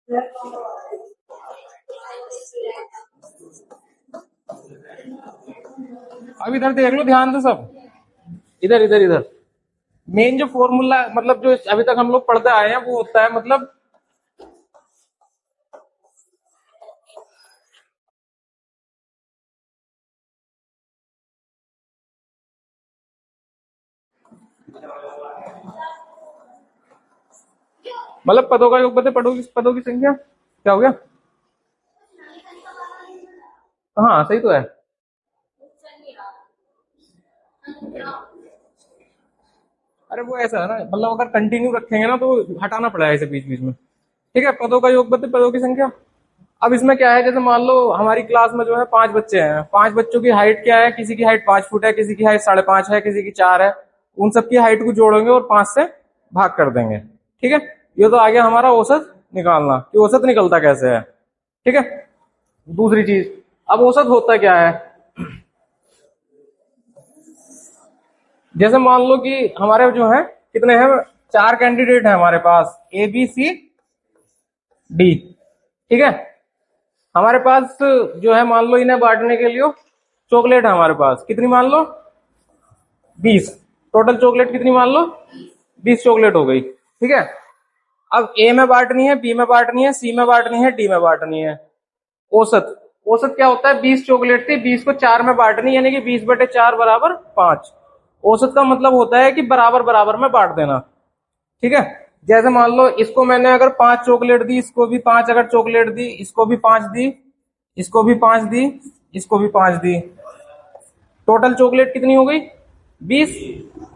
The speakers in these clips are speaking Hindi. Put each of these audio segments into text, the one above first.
अब इधर देख लो ध्यान से सब, इधर इधर इधर। मेन जो फॉर्मूला मतलब जो अभी तक हम लोग पढ़ते आए हैं वो होता है मतलब पदों का योग बते पदों की संख्या क्या हो गया। हाँ सही तो है। अरे वो ऐसा है ना, मतलब अगर कंटिन्यू रखेंगे ना तो हटाना पड़ेगा इसे बीच बीच में। ठीक है, पदों का योग बते पदों की संख्या। अब इसमें क्या है, जैसे मान लो हमारी क्लास में जो है 5 बच्चे हैं, 5 बच्चों की हाइट क्या है, किसी की हाइट 5 फुट है, किसी की हाइट 5.5 है, किसी की 4 है। उन सबकी हाइट को जोड़ेंगे और 5 से भाग कर देंगे। ठीक है, ये तो आ गया हमारा औसत निकालना कि औसत निकलता कैसे है। ठीक है, दूसरी चीज, अब औसत होता क्या है। जैसे मान लो कि हमारे जो है कितने हैं, 4 कैंडिडेट है हमारे पास, ए बी सी डी। ठीक है, हमारे पास जो है मान लो इन्हें बांटने के लिए चॉकलेट है हमारे पास, कितनी मान लो 20। टोटल चॉकलेट कितनी मान लो 20 चॉकलेट हो गई। ठीक है, अब ए में बांटनी है, बी में बांटनी है, सी में बांटनी है, डी में बांटनी है। औसत, औसत क्या होता है, 20 चॉकलेट थी, 20 को 4 में बांटनी, यानी कि 20/4 बराबर 5। औसत का मतलब होता है कि बराबर बराबर में बांट देना। ठीक है, जैसे मान लो इसको मैंने अगर 5 चॉकलेट दी, इसको भी 5 अगर चॉकलेट दी, इसको भी 5 दी, इसको भी 5 दी, इसको भी 5 दी, टोटल चॉकलेट कितनी हो गई 20।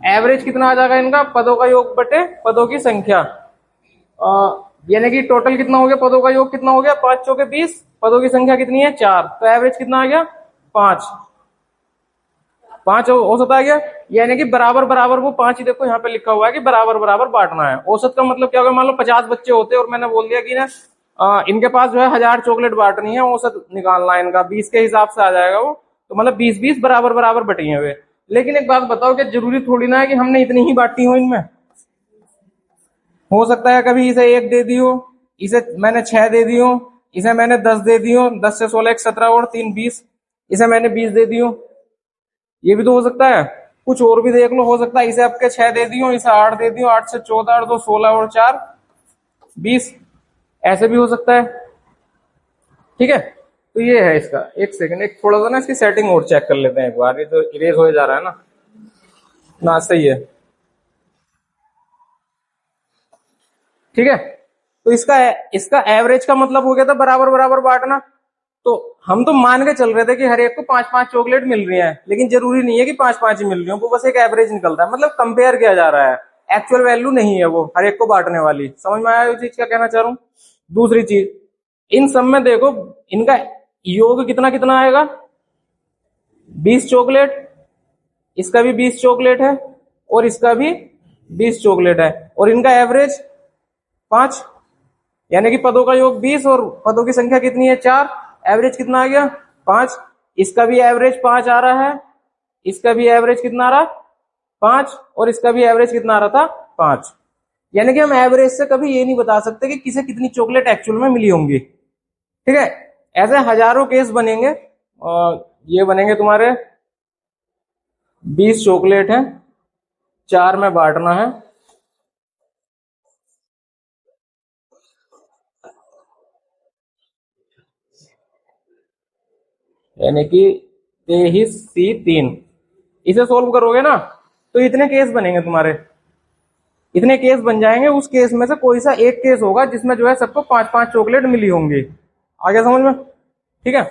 एवरेज कितना आ जाएगा इनका, पदों का योग बटे पदों की संख्या। यानी कि टोटल कितना हो गया, पदों का योग कितना हो गया, 5 चौके 20, पदों की संख्या कितनी है 4, तो एवरेज कितना आ गया 5। 5 औसत आ गया, यानी कि बराबर बराबर वो 5 ही, देखो यहाँ पे लिखा हुआ है कि बराबर बराबर बांटना है। औसत का मतलब क्या होगा, मान लो 50 बच्चे होते और मैंने बोल दिया कि ना इनके पास जो है 1000 चॉकलेट बांटनी है, औसत निकालना है इनका 20 के हिसाब से आ जाएगा वो, तो मतलब 20-20 बराबर बराबर बटी है वे। लेकिन एक बात बताओ कि जरूरी थोड़ी ना है कि हमने इतनी ही बांटी हो इनमें। हो सकता है कभी इसे 1 दे दी हो, इसे मैंने 6 दे दी हो, इसे मैंने 10 दे दी हो, 10 से 16 17 और 3 20, इसे मैंने 20 दे दी हो, ये भी तो हो सकता है। कुछ और भी देख लो, हो सकता है इसे आपके 6 दे दी हो, इसे 8 दे दी हो, 8 से 14 और 2 16 और 4 20, ऐसे भी हो सकता है। ठीक है, तो ये है इसका। एक सेकंड, एक थोड़ा सा ना इसकी सेटिंग और चेक कर लेते हैं एक बार, ये तो इरेज हो जा रहा है ना। ना सही है। ठीक है, तो इसका इसका एवरेज का मतलब हो गया था बराबर बराबर बांटना। तो हम तो मान के चल रहे थे कि हर एक को 5-5 चॉकलेट मिल रही है, लेकिन जरूरी नहीं है कि 5-5 ही मिल रही हो, वो बस एक एवरेज निकलता है, मतलब कंपेयर किया जा रहा है, एक्चुअल वैल्यू नहीं है वो हर एक को बांटने वाली। समझ में आया ये चीज क्या कहना चाह रहा हूं। दूसरी चीज, इन सब में देखो इनका योग कितना कितना आएगा, 20 चॉकलेट, इसका भी 20 चॉकलेट है और इसका भी 20 चॉकलेट है, और इनका एवरेज 5, यानी कि पदों का योग 20 और पदों की संख्या कितनी है 4, एवरेज कितना आ गया 5। इसका भी एवरेज 5 आ रहा है, इसका भी एवरेज कितना आ रहा 5, और इसका भी एवरेज कितना आ रहा था 5। यानी कि हम एवरेज से कभी ये नहीं बता सकते कि किसे कितनी चॉकलेट एक्चुअल में मिली होंगी। ठीक है, ऐसे हजारों केस बनेंगे, और ये बनेंगे तुम्हारे 20 चॉकलेट है, 4 में बांटना है, यानी कि 23C3। इसे सोल्व करोगे ना तो इतने केस बनेंगे तुम्हारे, इतने केस बन जाएंगे। उस केस में से कोई सा एक केस होगा जिसमें जो है सबको 5-5 चॉकलेट मिली होंगी। आ गया समझ में। ठीक है,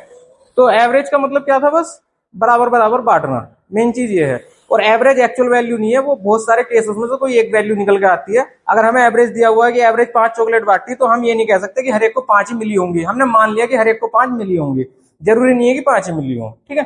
तो एवरेज का मतलब क्या था, बस बराबर बराबर बांटना, मेन चीज ये है। और एवरेज एक्चुअल वैल्यू नहीं है, वो बहुत सारे केसेस में से कोई एक वैल्यू निकल के आती है। अगर हमें एवरेज दिया हुआ है कि एवरेज 5 चॉकलेट बांटती, तो हम ये नहीं कह सकते कि हर एक को 5 ही मिली होंगी, हमने मान लिया कि हर एक को 5 मिली होंगी, जरूरी नहीं है कि 5 ही मिली हो। ठीक है,